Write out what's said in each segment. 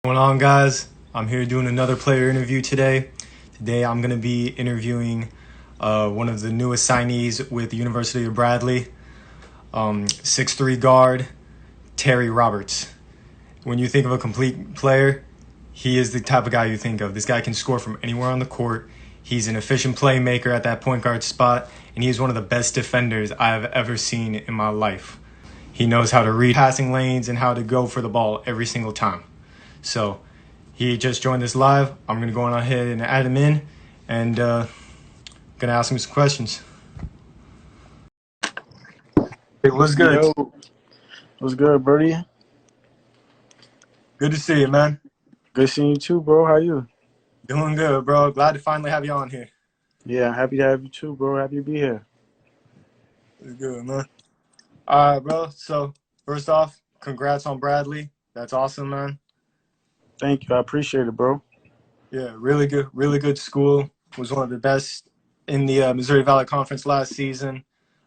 What's going on, guys? I'm here doing another player interview today. Today I'm going to be interviewing one of the newest signees with the University of Bradley, 6'3" guard, Terry Roberts. When you think of a complete player, he is the type of guy you think of. This guy can score from anywhere on the court. He's an efficient playmaker at that point guard spot, and he is one of the best defenders I've ever seen in my life. He knows how to read passing lanes and how to go for the ball every single time. So he just joined us live. I'm going to go on ahead and add him in and going to ask him some questions. Hey, what's good? Yo, what's good, Birdie? Good to see you, man. Good seeing you too, bro. How you? Doing good, bro. Glad to finally have you on here. Yeah, I'm happy to have you too, bro. Happy to be here. It's good, man. All right, bro. So first off, congrats on Bradley. That's awesome, man. Thank you. I appreciate it, bro. Yeah, really good school. Was one of the best in the Missouri Valley Conference last season.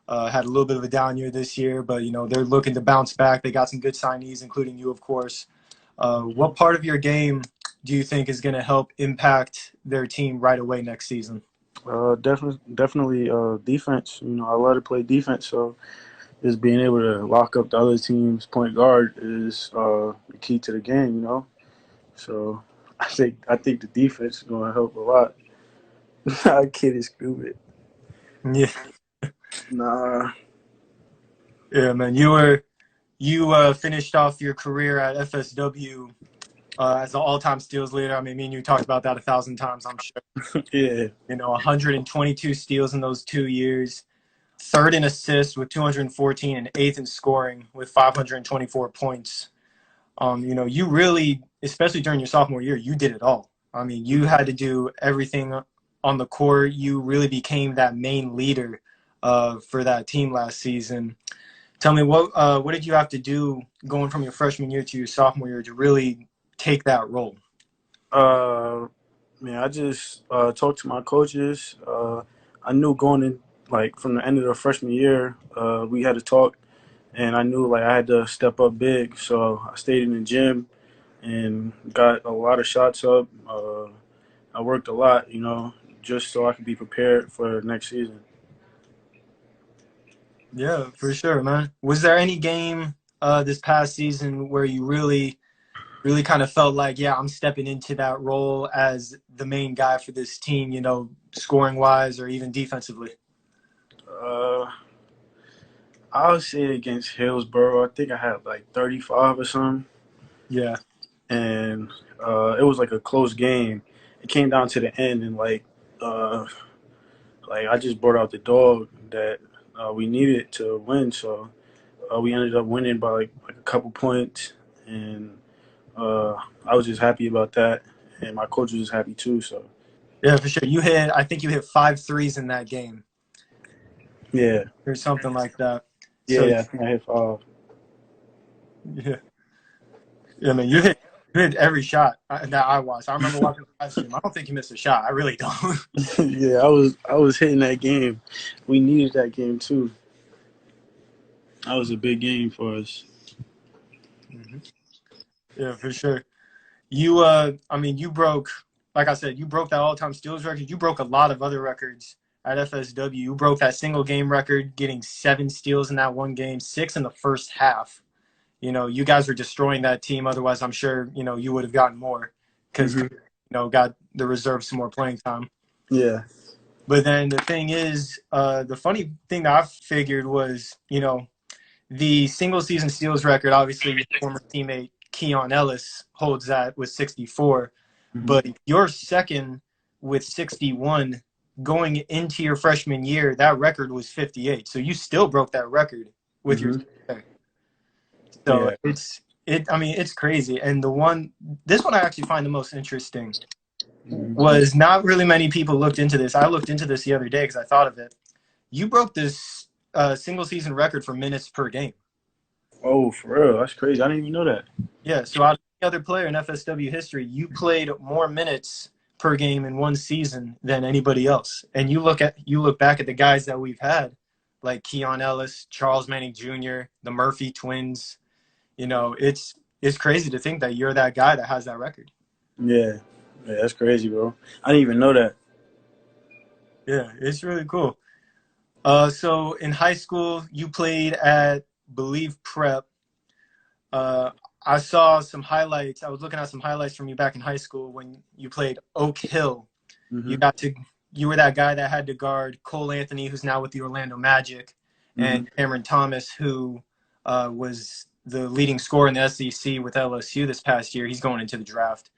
Had a little bit of a down year this year, but, they're looking to bounce back. They got some good signees, including you, of course. What part of your game do you think is going to help impact their team right away next season? Definitely defense. I love to play defense, so just being able to lock up the other team's point guard is the key to the game, So I think the defense is going to help a lot. That kid is stupid. Yeah. Nah. Yeah, man. You finished off your career at FSW as an all-time steals leader. I mean, me and you talked about that 1,000 times, I'm sure. Yeah. 122 steals in those 2 years, third in assists with 214, and eighth in scoring with 524 points. You really, especially during your sophomore year, you did it all. I mean, you had to do everything on the court. You really became that main leader for that team last season. Tell me, what did you have to do going from your freshman year to your sophomore year to really take that role? Man, I just talked to my coaches. I knew going in, from the end of the freshman year, we had to talk, and I knew I had to step up big. So I stayed in the gym and got a lot of shots up. I worked a lot, just so I could be prepared for next season. Yeah, for sure, man. Was there any game this past season where you really kind of felt like, yeah, I'm stepping into that role as the main guy for this team, scoring wise or even defensively? I'll say against Hillsborough, I think I had 35 or something. Yeah. And it was a close game. It came down to the end, and I just brought out the dog that we needed to win. So we ended up winning by a couple points, and I was just happy about that, and my coach was happy too. So Yeah, for sure. I think you hit 5 threes in that game. yeah, Or something like that. yeah, So, I think I hit 5. Yeah. Yeah, man, you hit every shot that I watched. I remember watching the live stream. I don't think you missed a shot. I really don't. Yeah, I was hitting that game. We needed that game too. That was a big game for us. Mm-hmm. Yeah, for sure. You, you broke, like I said, you broke that all-time steals record. You broke a lot of other records at FSW. You broke that single game record, getting 7 steals in that one game, 6 in the first half. You guys were destroying that team. Otherwise, I'm sure, you would have gotten more because, got the reserves some more playing time. Yeah. But then the thing is, the funny thing that I figured was, the single season steals record, obviously your former teammate Keon Ellis holds that with 64, but you're second with 61 going into your freshman year. That record was 58. So you still broke that record with your So Yeah. it's crazy. And this one I actually find the most interesting was not really many people looked into this. I looked into this the other day because I thought of it. You broke this single season record for minutes per game. Oh, for real? That's crazy. I didn't even know that. Yeah. So out of any other player in FSW history, you played more minutes per game in one season than anybody else. And you look back at the guys that we've had, like Keon Ellis, Charles Manning Jr., the Murphy twins. It's It's crazy to think that you're that guy that has that record. Yeah, yeah, that's crazy, bro. I didn't even know that. Yeah, it's really cool. So in high school, you played at Believe Prep. Uh, I saw some highlights. I was looking at some highlights from you back in high school when you played Oak Hill. You Hmm. got to, you were that guy that had to guard Cole Anthony, who's now with the Orlando Magic, Hmm. and Cameron Thomas, who was the leading scorer in the SEC with LSU this past year. He's going into the draft.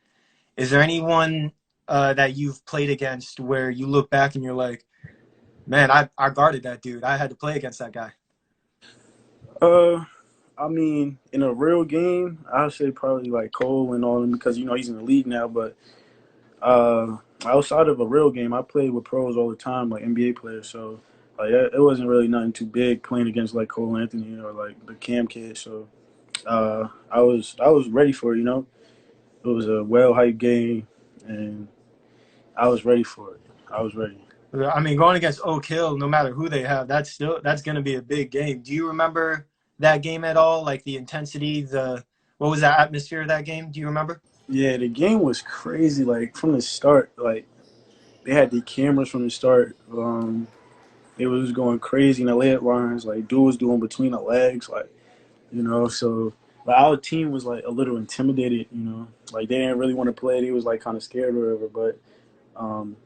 Is there anyone that you've played against where you look back and you're like, man, I guarded that dude. I had to play against that guy. Uh, I mean, in a real game, I'd say probably like Cole and all them because he's in the league now. But outside of a real game, I played with pros all the time, like NBA players. So like it wasn't really nothing too big playing against like Cole Anthony or like the Cam kid. So I was ready for it. It was a well hyped game, and I was ready for it. I was ready. I mean, going against Oak Hill, no matter who they have, that's going to be a big game. Do you remember that game at all? Like the intensity, the what was the atmosphere of that game? Do you remember? Yeah, the game was crazy. Like from the start, like they had the cameras from the start. It was going crazy in the layup lines. Like dude was doing between the legs, So but our team was like a little intimidated. Like they didn't really want to play. They was like kind of scared or whatever. But um,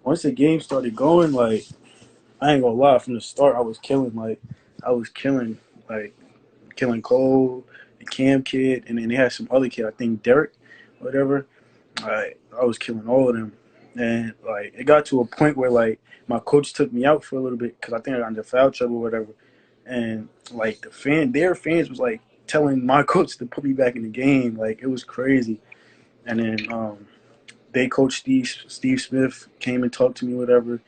once the game started going, like I ain't gonna lie, from the start I was killing like killing Cole, the Cam kid, and then they had some other kid. I think Derek, whatever. I was killing all of them, and like it got to a point where like my coach took me out for a little bit because I think I got into foul trouble or whatever, and like their fans was like telling my coach to put me back in the game. Like it was crazy, and then they coach Steve Smith came and talked to me whatever,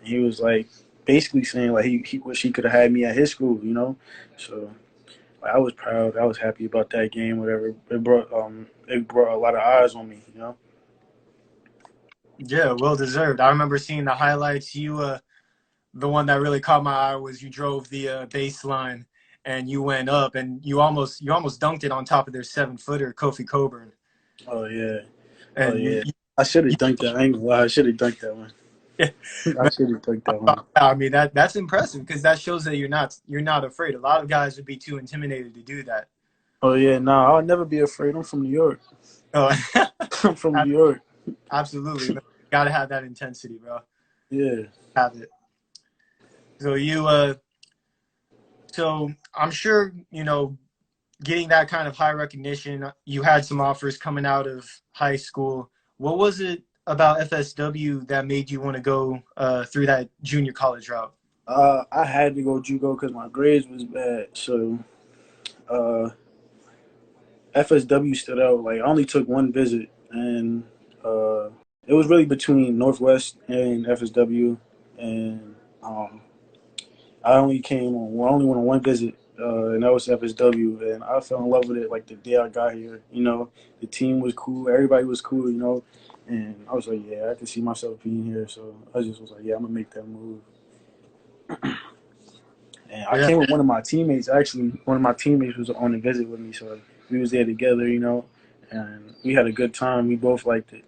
and he was like basically saying like he wish he could have had me at his school. So like, I was proud. I was happy about that game. Whatever it brought a lot of eyes on me. Yeah, well deserved. I remember seeing the highlights. The one that really caught my eye was you drove the baseline and you went up and you almost dunked it on top of their 7 footer Kofi Coburn. Oh yeah, oh And yeah. I should have dunked that. I ain't gonna lie. I should have dunked that one. I man, should have dunked that one. I mean that's impressive because that shows that you're not afraid. A lot of guys would be too intimidated to do that. Oh yeah, nah. I'll never be afraid. I'm from New York. Oh, I'm from New York. absolutely, man. Got to have that intensity, bro. Yeah. Have it. So so I'm sure getting that kind of high recognition. You had some offers coming out of high school. What was it about FSW that made you want to go through that junior college route? I had to go JUCO because my grades was bad. So uh, FSW stood out. Like I only took one visit, and uh, it was really between Northwest and FSW, and I only went on one visit, and that was FSW, and I fell in love with it like the day I got here. The team was cool, everybody was cool, and I was like, yeah, I can see myself being here. So I just was like, yeah, I'm gonna make that move. And I Yeah, came with one of my teammates. Actually, one of my teammates was on the visit with me, so we was there together, and we had a good time. We both liked it.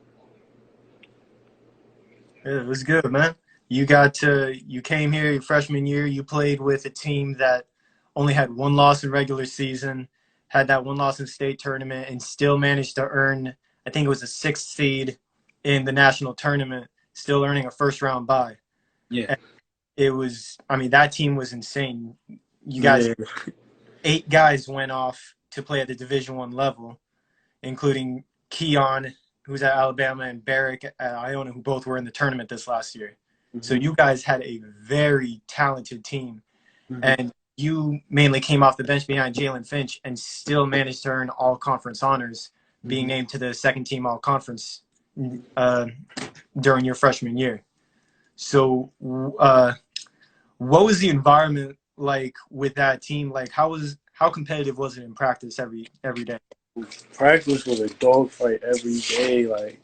it was good, man. You came here your freshman year. You played with a team that only had one loss in regular season, had that one loss in state tournament, and still managed to earn. I think it was a sixth seed in the national tournament, still earning a first round bye. Yeah, It was, I mean, that team was insane. You guys, yeah. 8 guys went off to play at the Division I level, including Keon, who's at Alabama, and Barrick at Iona, who both were in the tournament this last year. So Hmm. you guys had a very talented team, Hmm. and you mainly came off the bench behind Jalen Finch and still managed to earn all conference honors, being Hmm. named to the second team all conference uh, during your freshman year. So what was the environment like with that team? Like how competitive was it in practice every day? Practice was a dogfight every day. Like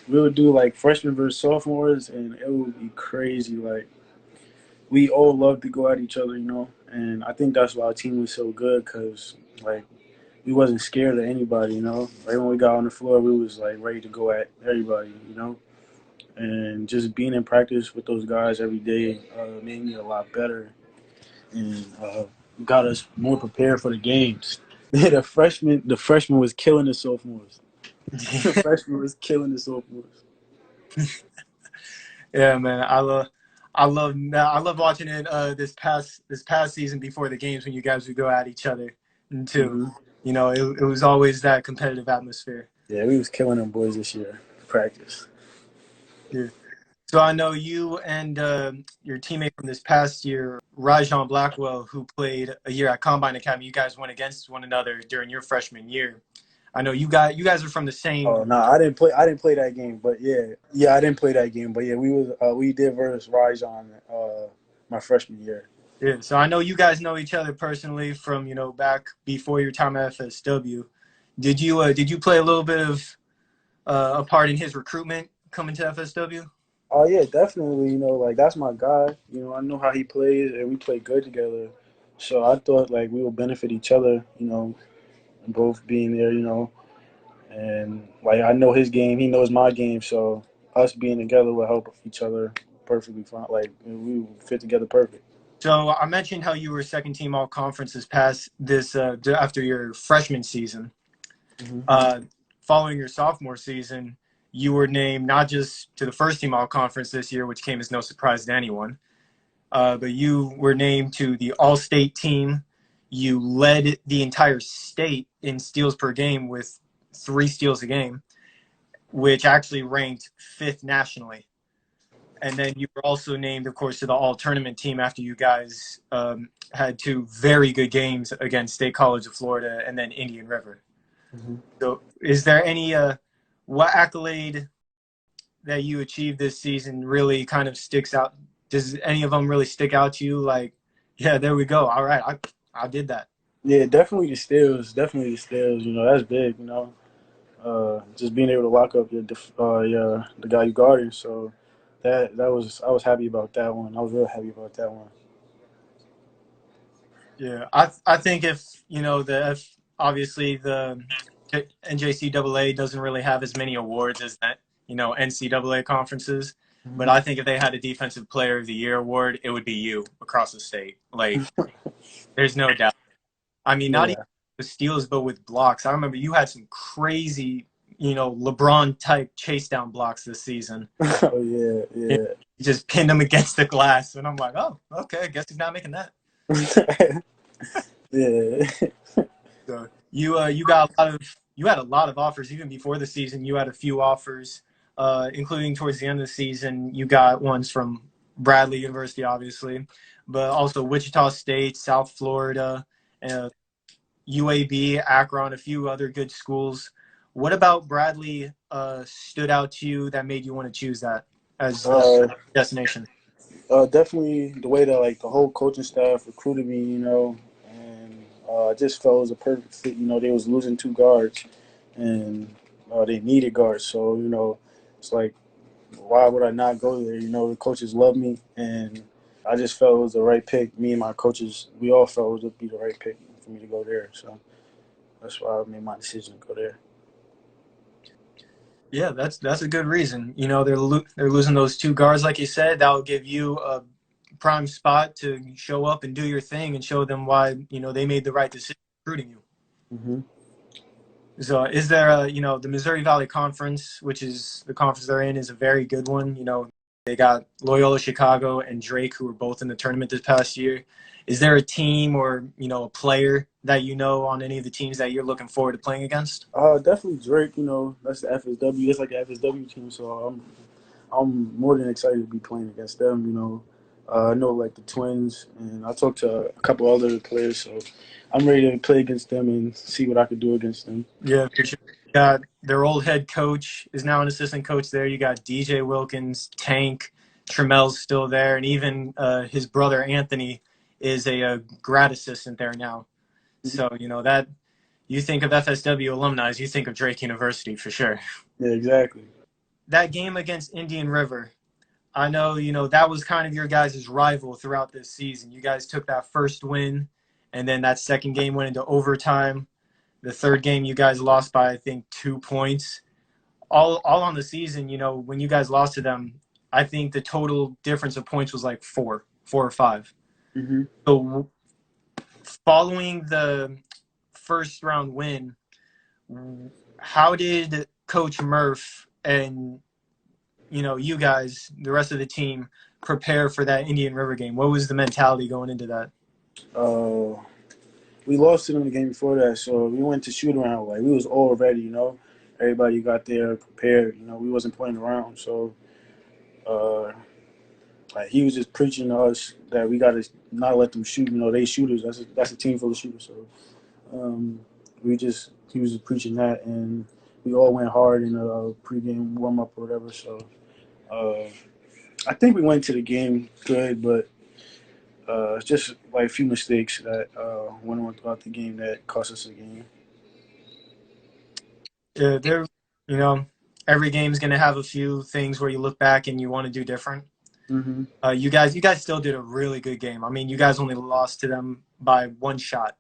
we would do like freshmen versus sophomores, and it would be crazy. Like we all loved to go at each other, and I think that's why our team was so good because like we wasn't scared of anybody. Right when we got on the floor, we was like ready to go at everybody. And just being in practice with those guys every day made me a lot better and got us more prepared for the games. The freshman was killing the sophomores. The freshman was killing the sophomores. Yeah, man. I love watching it this past season before the games when you guys would go at each other and too. Hmm. It was always that competitive atmosphere. Yeah, we was killing them boys this year in practice. Yeah. So I know you and your teammate from this past year, Rajon Blackwell, who played a year at Combine Academy. You guys went against one another during your freshman year. I know you guys are from the Oh same. no, I didn't play. I didn't play that game, but yeah, I didn't play that game, but yeah, we did versus Rydon my freshman year. Yeah, so I know you guys know each other personally from back before your time at FSW. Did you play a little bit of a part in his recruitment coming to FSW? Oh yeah, definitely. Like that's my guy. I know how he plays, and we play good together. So I thought like we would benefit each other. Both being there. And like I know his game, he knows my game. So us being together will help each other perfectly fine. Like we would fit together perfect. So I mentioned how you were second team all conference this after your freshman season. Hmm. Uh, Following your sophomore season, you were named not just to the first team all conference this year, which came as no surprise to anyone, but you were named to the all state team. You led the entire state in steals per game with 3 steals a game, which actually ranked fifth nationally. And then you were also named, of course, to the all tournament team after you guys had 2 very good games against State College of Florida and then Indian River. Hmm. So, is there any what accolade that you achieved this season really kind of sticks out? Does any of them really stick out to you? Like, yeah, there we go. All right, I did that. Yeah, definitely the steals. Definitely the steals. That's big. Just being able to lock up your the guy you guarded. So that was I was happy about that one. I was real happy about that one. Yeah, I think if if obviously the NJCAA doesn't really have as many awards as that NCAA conferences, but Hmm. I think if they had a Defensive Player of the Year award, it would be you across the state. Like, there's no doubt. I mean, not even Yeah. with steals, but with blocks. I remember you had some crazy, LeBron type chase down blocks this season. Oh yeah, You yeah. just pinned him against the glass, and I'm like, oh, okay, I guess he's not making that. Yeah. So you got you had a lot of offers even before the season. You had a few offers, including towards the end of the season. You got ones from Bradley University, obviously, but also Wichita State, South Florida, uh, UAB, Akron, a few other good schools. What about Bradley stood out to you that made you want to choose that as a Uh, destination? Definitely the way that like the whole coaching staff recruited me, and I just felt it was a perfect fit. They was losing 2 guards, and they needed guards. So it's like, why would I not go there? The coaches love me, and I just felt it was the right pick. Me and my coaches, we all felt it would be the right pick for me to go there. So that's why I made my decision to go there. Yeah, that's a good reason. They're losing those 2 guards, like you said. That will give you a prime spot to show up and do your thing and show them why they made the right decision recruiting you. Hmm. So, is there the Missouri Valley Conference, which is the conference they're in, is a very good one. They got Loyola Chicago and Drake, who were both in the tournament this past year. Is there a team or a player that on any of the teams that you're looking forward to playing against? Definitely Drake. That's the FSW. It's like the FSW team. So I'm more than excited to be playing against them. I know like the Twins, and I talked to a couple other players, so I'm ready to play against them and see what I could do against them. Yeah, for sure. You got their old head coach is now an assistant coach there. You got DJ Wilkins, Tank, Tramel's still there, and even his brother Anthony is a grad assistant there now. So that you think of FSW alumni, you think of Drake University for sure. Yeah, exactly. That game against Indian River, I know that was kind of your guys' rival throughout this season. You guys took that first win, and then that second game went into overtime. The third game, you guys lost by I think 2 points. All on the season, when you guys lost to them, I think the total difference of points was like four or five. Hmm. So following the first round win, how did Coach Murph and you guys, the rest of the team, prepare for that Indian River game? What was the mentality going into that? Uh, we lost to them the game before that, so we went to shoot around. Like we was all ready, Everybody got there prepared. We wasn't playing around. So, uh, like he was just preaching to us that we got to not let them shoot. They shooters. That's a team full of shooters. So, um, he was just preaching that, and we all went hard in a pregame warm up or whatever. So, uh, I think we went to the game good, but just like a few mistakes that went on throughout the game that cost us the game. There, you know, every game's gonna have a few things where you look back and you want to do different. Hmm. You guys still did a really good game. I mean, you guys only lost to them by one shot.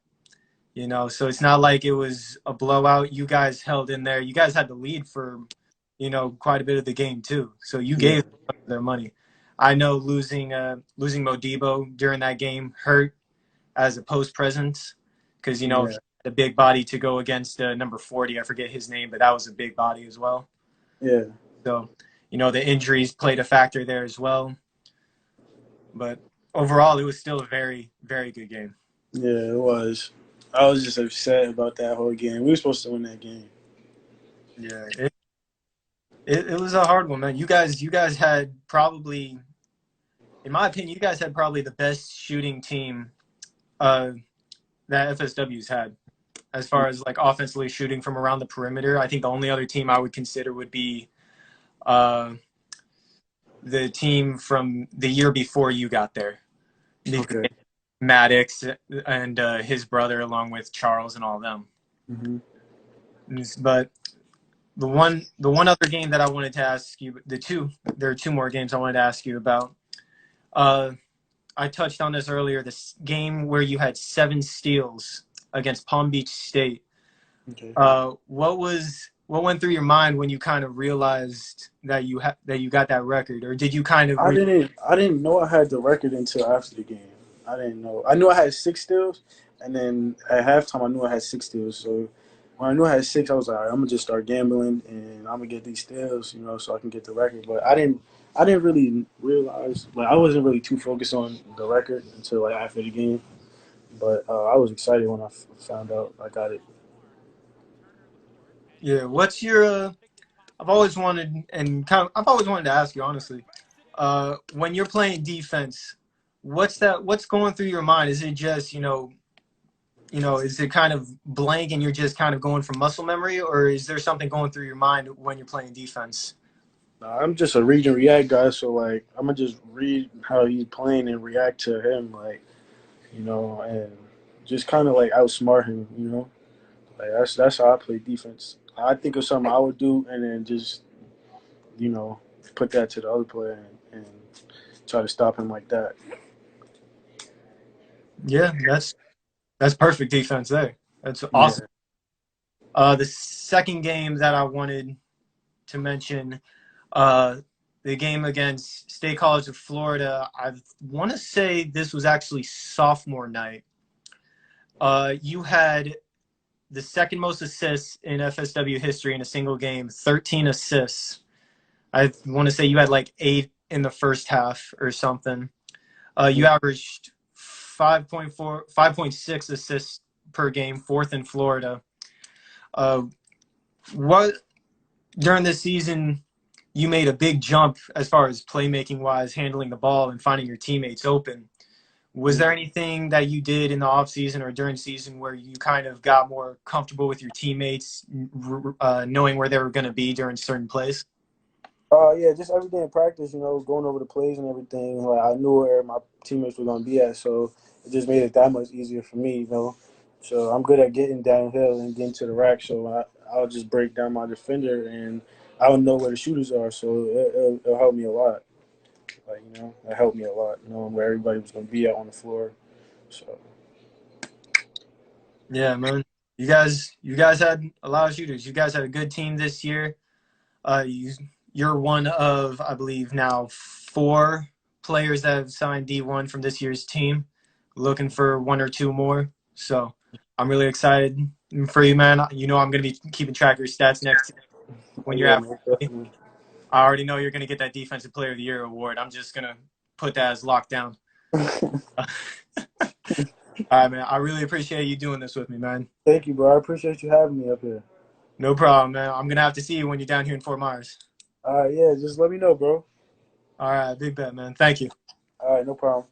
So it's not like it was a blowout. You guys held in there. You guys had the lead for, quite a bit of the game too. So you Yeah, gave their money. I know losing Modibo during that game hurt as a post presence because he yeah, had a big body to go against number 40. I forget his name, but that was a big body as well. yeah, So the injuries played a factor there as well. But overall, it was still a very very good game. yeah. It was. I was just upset about that whole game. We were supposed to win that game. Yeah, it was a hard one, man. You guys had probably, in my opinion, you guys had probably the best shooting team uh, that FSW's had as far as like offensively shooting from around the perimeter. I think the only other team I would consider would be uh, the team from the year before you got there. Okay. Maddox and his brother, along with Charles and all of them. Hmm. But the one other game that I wanted to ask you, there are two more games I wanted to ask you about. Uh, I touched on this earlier. This game where you had 7 steals against Palm Beach State. Okay. What went through your mind when you kind of realized that you got that record, or did you kind of I didn't know I had the record until after the game. I didn't know. I knew I had 6 steals, and then at halftime I knew I had 6 steals. So when I knew I had six, I was like, all right, I'm gonna just start gambling, and I'm gonna get these steals, so I can get the record. But I didn't really realize, like, I wasn't really too focused on the record until like after the game. But I was excited when I found out I got it. Yeah? What's your I've always wanted I've always wanted to ask you honestly. When you're playing defense, what's going through your mind? Is it just is it kind of blank and you're just kind of going from muscle memory, or is there something going through your mind when you're playing defense? I'm just a read and react guy, so like I'm gonna just read how he's playing and react to him, like and just kind of like outsmart him. Like that's how I play defense. I think of something I would do, and then just you know put that to the other player and try to stop him like that. Yeah, that's perfect defense there. That's Yeah. awesome. The second game that I wanted to mention, uh, the game against State College of Florida. I want to say this was actually sophomore night. You had the second most assists in FSW history in a single game, 13 assists. I want to say you had like 8 in the first half or something. You averaged 5.6 assists per game, fourth in Florida. Uh, what during this season you made a big jump as far as playmaking wise, handling the ball and finding your teammates open. Was there anything that you did in the off season or during season where you kind of got more comfortable with your teammates, knowing where they were going to be during certain plays? Yeah, just everything in practice, going over the plays and everything. Like I knew where my teammates were gonna be at, so it just made it that much easier for me. So I'm good at getting downhill and getting to the rack. So I'll just break down my defender, and I'll know where the shooters are. So it'll help me a lot. Like it helped me a lot, knowing where everybody was gonna be at on the floor. So Yeah, man. You guys had a lot of shooters. You guys had a good team this year. You're one of, I believe, now four players that have signed D1 from this year's team. Looking for one or two more. So I'm really excited for you, man. You know I'm going to be keeping track of your stats next year Oh when you're yeah, at. man, definitely. I already know you're going to get that Defensive Player of the Year award. I'm just going to put that as lockdown. All right, man. I really appreciate you doing this with me, man. Thank you, bro. I appreciate you having me up here. No problem, man. I'm going to have to see you when you're down here in Fort Myers. All right, yeah, just let me know, bro. All right, big bet, man. Thank you. All right, no problem.